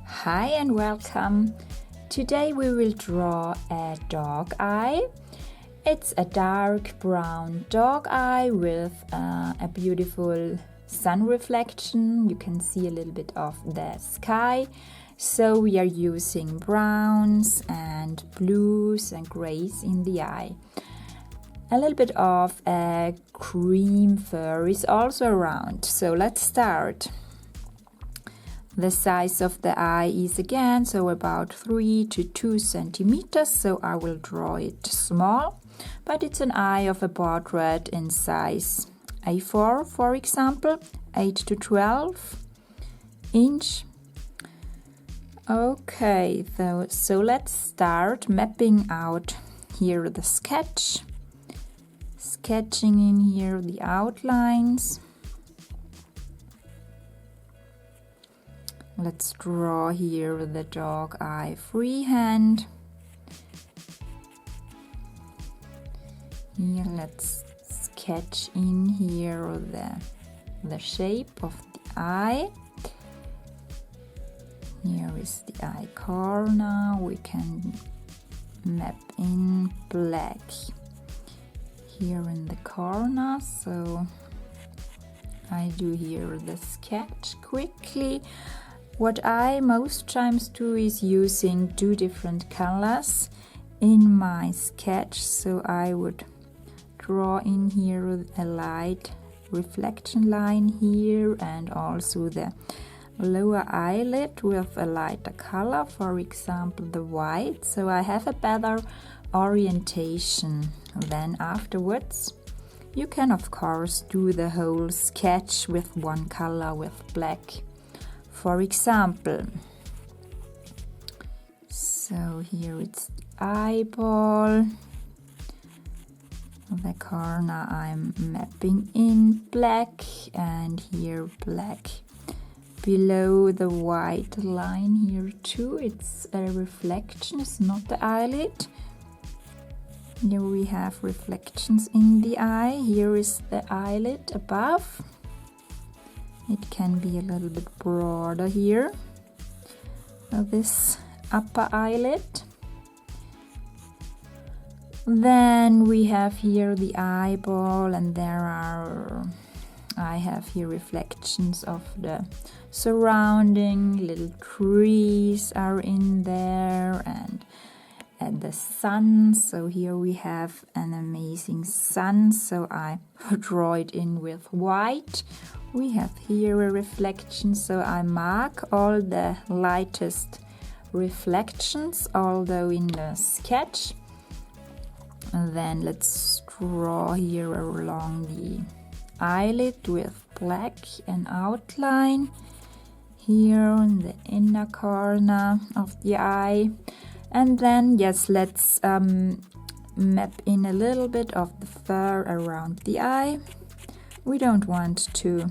Hi and welcome. Today we will draw a dog eye. It's a dark brown dog eye with a beautiful sun reflection. You can see a little bit of the sky. So we are using browns and blues and grays in the eye. A little bit of a cream fur is also around. So let's start. The size of the eye is again so about 3 to 2 centimeters, so I will draw it small, but it's an eye of a portrait in size A4, for example, 8 to 12 inch. Okay, so let's start mapping out here the sketch, sketching in here the outlines. Let's draw here the dog eye freehand. Here let's sketch in here the shape of the eye. Here is the eye corner. We can map in black here in the corner. So I do here the sketch quickly. What I most times do is using 2 different colors in my sketch. So I would draw in here a light reflection line here and also the lower eyelid with a lighter color, for example the white. So I have a better orientation. Then afterwards you can of course do the whole sketch with one color, with black, for example. So here it's the eyeball. The corner I'm mapping in black, and here black. Below the white line here too, it's a reflection, it's not the eyelid. Here we have reflections in the eye. Here is the eyelid above. It can be a little bit broader here, this upper eyelid. Then we have here the eyeball, and I have here reflections of the surrounding, little trees are in there, and the sun. So here we have an amazing sun, so I draw it in with white. We have here a reflection, so I mark all the lightest reflections, although in the sketch. And then let's draw here along the eyelid with black and outline here in the inner corner of the eye. And then yes, let's map in a little bit of the fur around the eye. We don't want to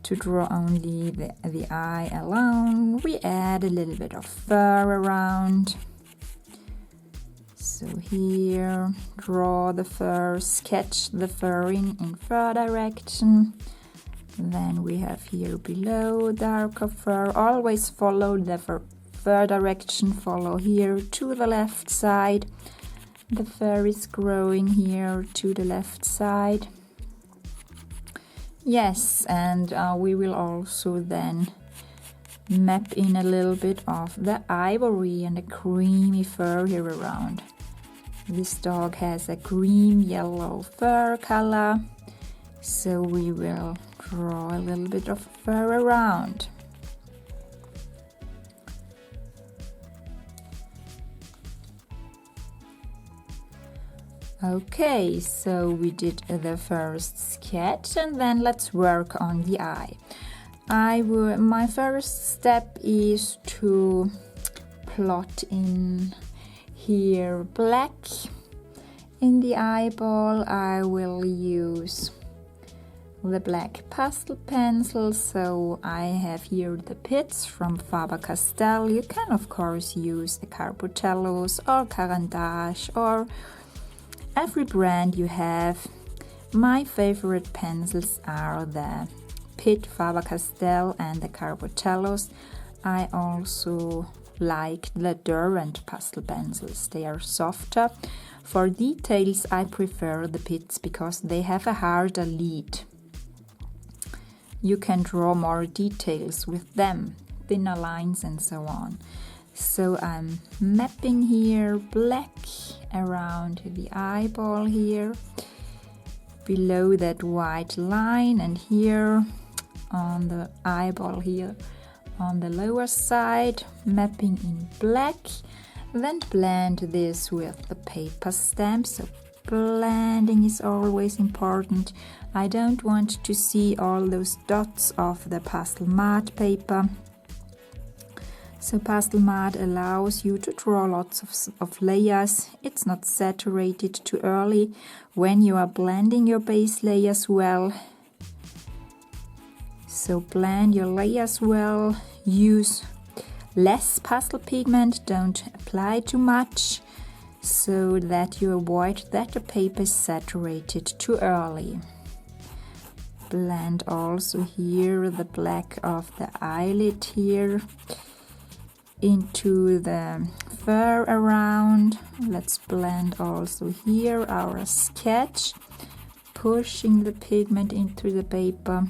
draw only the eye alone. We add a little bit of fur around. So here, draw the fur, sketch the fur in fur direction. Then we have here below darker fur. Always follow the fur direction, follow here to the left side. The fur is growing here to the left side. Yes, and we will also then map in a little bit of the ivory and the creamy fur here around. This dog has a cream yellow fur color, so we will draw a little bit of fur around. Okay, so we did the first sketch, and then let's work on the eye. My first step is to plot in here black. In the eyeball I will use the black pastel pencils, so I have here the pits from Faber-Castell. You can of course use the Carbotellos or Carandache or every brand you have. My favorite pencils are the Pit Faber-Castell and the Carbotellos. I also like the Derwent pastel pencils. They are softer. For details I prefer the pits because they have a harder lead. You can draw more details with them, thinner lines and so on. So I'm mapping here black around the eyeball here, below that white line, and here on the eyeball here on the lower side, mapping in black. Then blend this with the paper stamp. So blending is always important. I don't want to see all those dots of the pastel mat paper. So pastel mat allows you to draw lots of layers. It's not saturated too early when you are blending your base layers well. So blend your layers well, use less pastel pigment, don't apply too much, so that you avoid that the paper is saturated too early. Blend also here the black of the eyelid here into the fur around. Let's blend also here our sketch, pushing the pigment into the paper.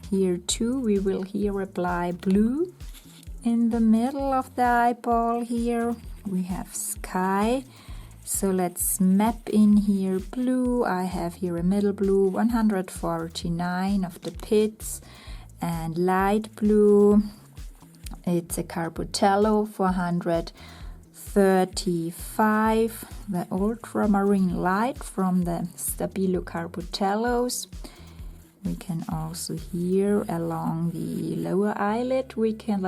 Here too we will here apply blue in the middle of the eyeball. Here we have sky, so let's map in here blue. I have here a middle blue 149 of the pits, and light blue, it's a Carbotello 435, the ultramarine light from the Stabilo Carbotellos. We can also here along the lower eyelid, we can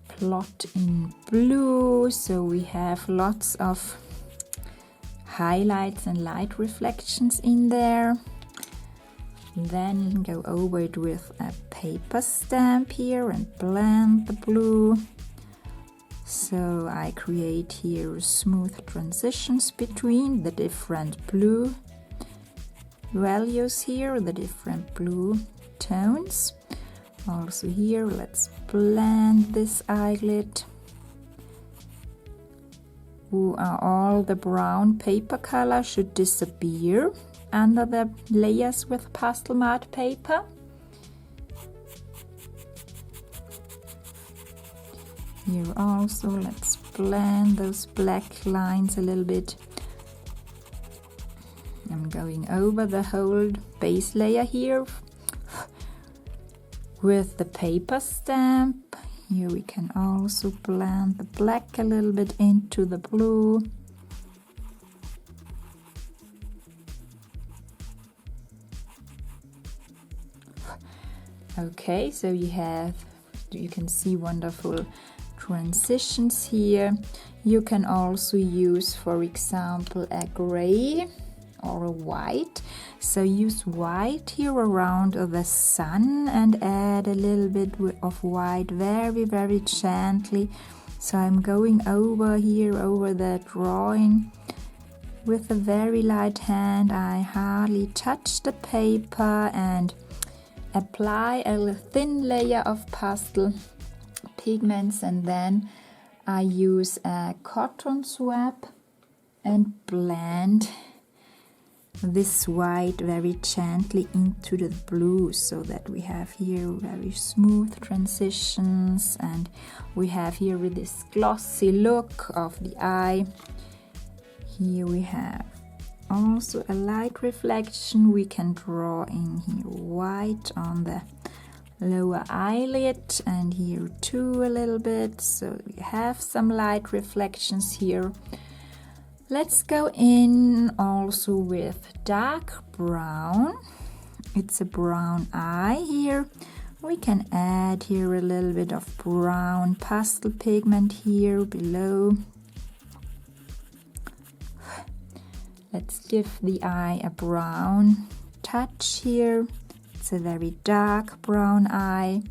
plot in blue, so we have lots of highlights and light reflections in there. Then go over it with a paper stamp here and blend the blue. So I create here smooth transitions between the different blue values here, the different blue tones. Also here, let's blend this eyelid. All the brown paper color should disappear under the layers with pastel mat paper. Here also, let's blend those black lines a little bit. I'm going over the whole base layer here with the paper stamp. Here we can also blend the black a little bit into the blue. Okay, so you can see wonderful transitions here. You can also use, for example, a gray or a white. So use white here around the sun and add a little bit of white very, very gently. So I'm going over here, over the drawing with a very light hand. I hardly touch the paper and apply a thin layer of pastel pigments, and then I use a cotton swab and blend this white very gently into the blue, so that we have here very smooth transitions, and we have here with this glossy look of the eye. Here we have also a light reflection. We can draw in here white on the lower eyelid, and here too a little bit, so we have some light reflections here. Let's go in also with dark brown. It's a brown eye here. We can add here a little bit of brown pastel pigment here below. Let's give the eye a brown touch here. It's a very dark brown eye.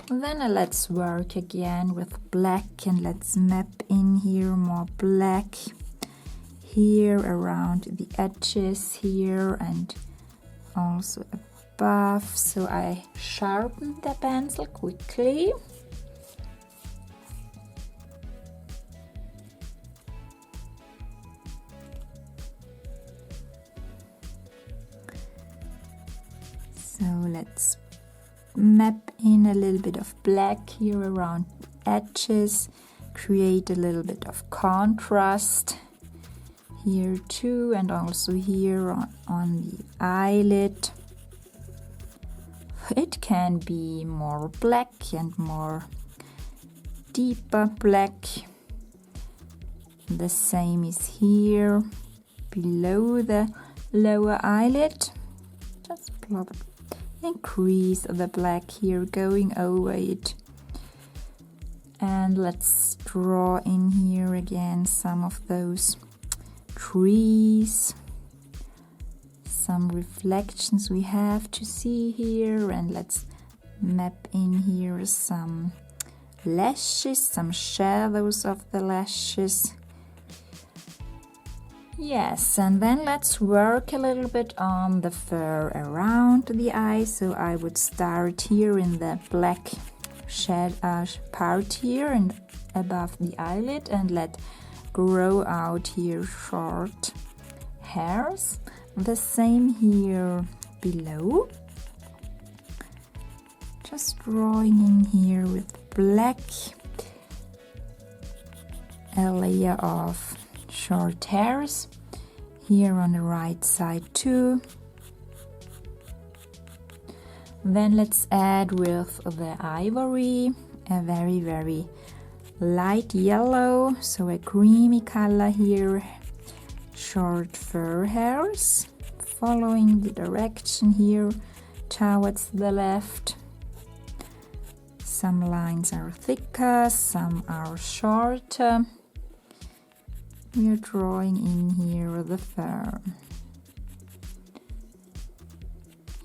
Then let's work again with black, and let's map in here more black here around the edges here, and also a above, so I sharpen the pencil quickly. So let's map in a little bit of black here around edges, create a little bit of contrast here too, and also here on the eyelid. It can be more black and more deeper black. The same is here below the lower eyelid. Just increase the black here going over it. And let's draw in here again some of those trees, some reflections we have to see here, and let's map in here some lashes, some shadows of the lashes. Yes, and then let's work a little bit on the fur around the eye. So I would start here in the black part here and above the eyelid, and let grow out here short hairs. The same here below. Just drawing in here with black a layer of short hairs here on the right side too. Then let's add with the ivory a very light yellow, so a creamy color here, short fur hairs, following the direction here towards the left. Some lines are thicker, some are shorter. We are drawing in here the fur.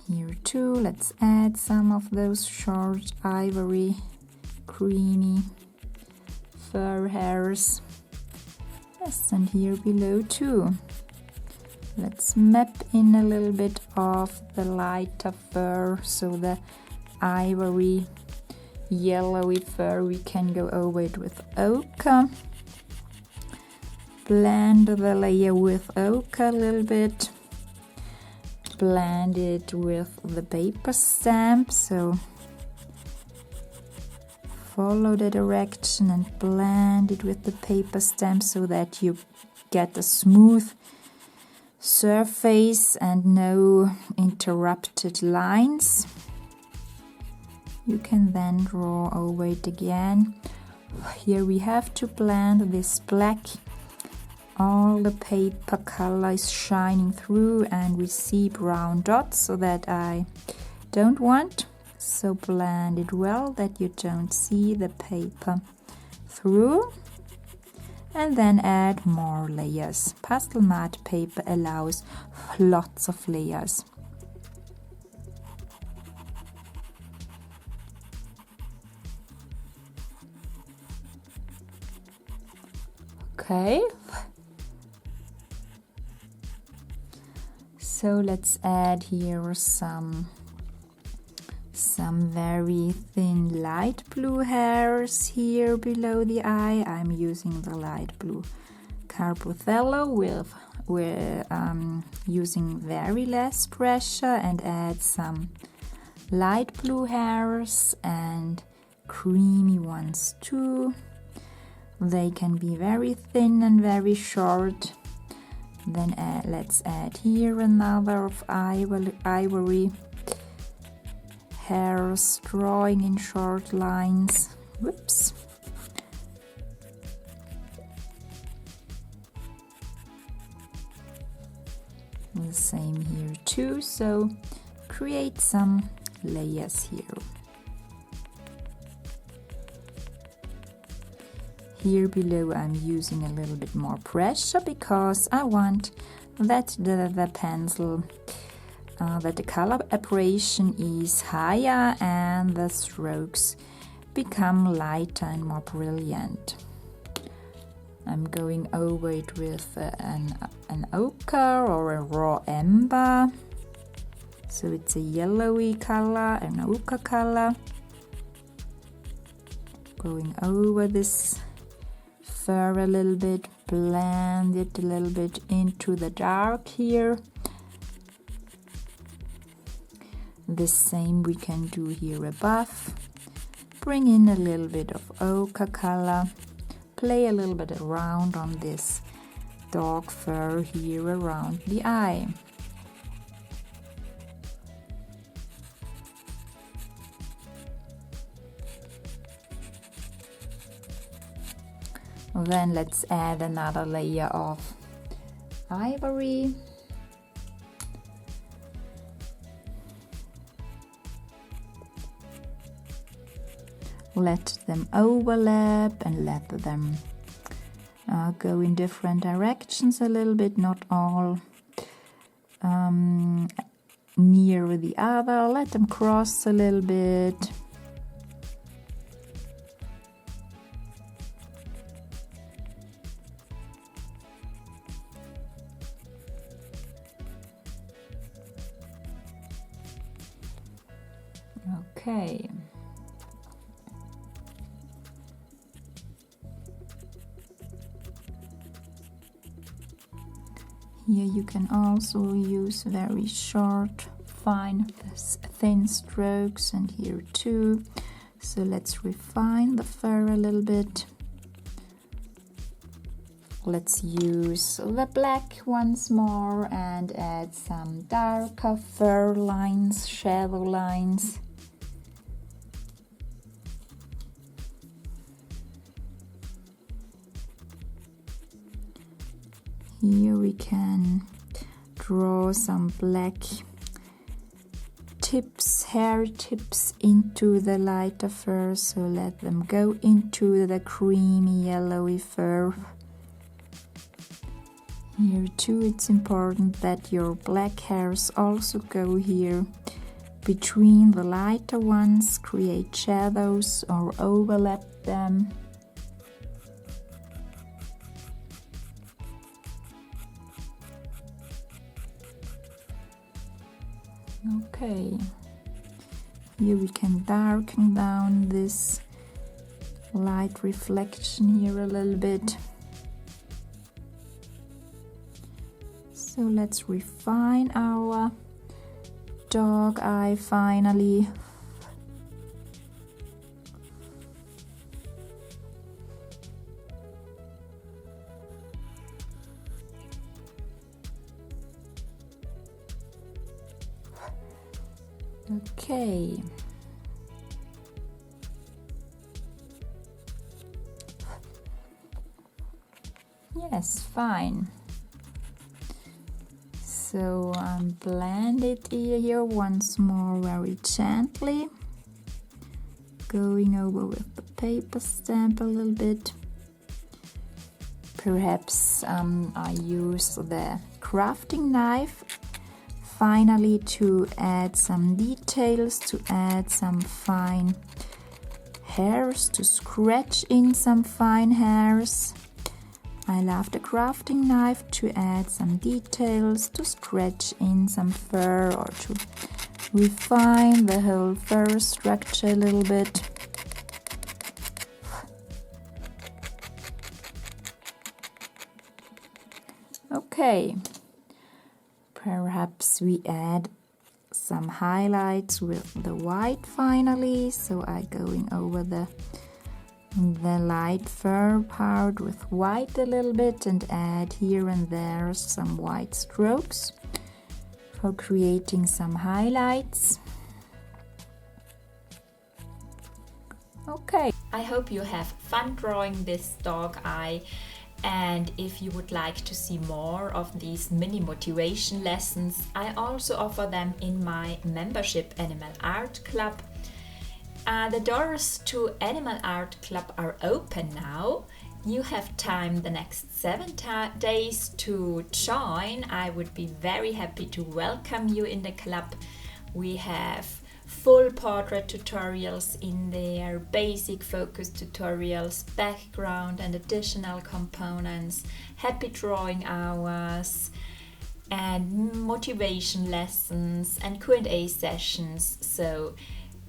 Here too, let's add some of those short ivory, creamy fur hairs. Yes, and here below too. Let's map in a little bit of the lighter fur, so the ivory, yellowy fur, we can go over it with ochre. Blend the layer with ochre a little bit. Blend it with the paper stamp, so follow the direction and blend it with the paper stamp so that you get a smooth surface and no interrupted lines. You can then draw over it again. Here we have to blend this black. All the paper color is shining through and we see brown dots, so that I don't want. So blend it well that you don't see the paper through. And then add more layers. Pastel matte paper allows lots of layers. Okay. So let's add here some very thin light blue hairs here below the eye. I'm using the light blue Carbothello with using very less pressure, and add some light blue hairs and creamy ones too. They can be very thin and very short. Then let's add here another of ivory hairs, drawing in short lines. Whoops. The same here too, so create some layers here. Here below I'm using a little bit more pressure because I want that the pencil, that the color aberration is higher and the strokes become lighter and more brilliant. I'm going over it with an ochre or a raw amber. So it's a yellowy color, an ochre color. Going over this fur a little bit, blend it a little bit into the dark here. The same we can do here above. Bring in a little bit of ochre color. Play a little bit around on this dog fur here around the eye. Then let's add another layer of ivory. Let them overlap and let them go in different directions a little bit, not all near the other. Let them cross a little bit. Okay. Here you can also use very short, fine, thin strokes, and here too. So let's refine the fur a little bit. Let's use the black once more and add some darker fur lines, shadow lines. Here we can draw some black tips, hair tips into the lighter fur, so let them go into the creamy yellowy fur. Here too it's important that your black hairs also go here between the lighter ones, create shadows or overlap them. Okay, here we can darken down this light reflection here a little bit. So let's refine our dog eye finally. Okay. Yes, fine. So blend it here once more very gently. Going over with the paper stamp a little bit. Perhaps I use the crafting knife finally to add some details, to add some fine hairs, to scratch in some fine hairs. I love the crafting knife to add some details, to scratch in some fur or to refine the whole fur structure a little bit. Okay. Perhaps we add some highlights with the white finally. So I'm going over the light fur part with white a little bit and add here and there some white strokes for creating some highlights. Okay, I hope you have fun drawing this dog eye. And if you would like to see more of these mini motivation lessons, I also offer them in my membership Animal Art Club. The doors to Animal Art Club are open now. You have time the next 7 days to join. I would be very happy to welcome you in the club. We have full portrait tutorials in there, basic focus tutorials, background and additional components, happy drawing hours, and motivation lessons and Q&A sessions. So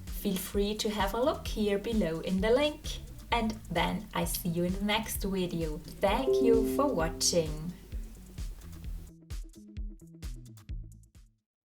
feel free to have a look here below in the link. And then I see you in the next video. Thank you for watching.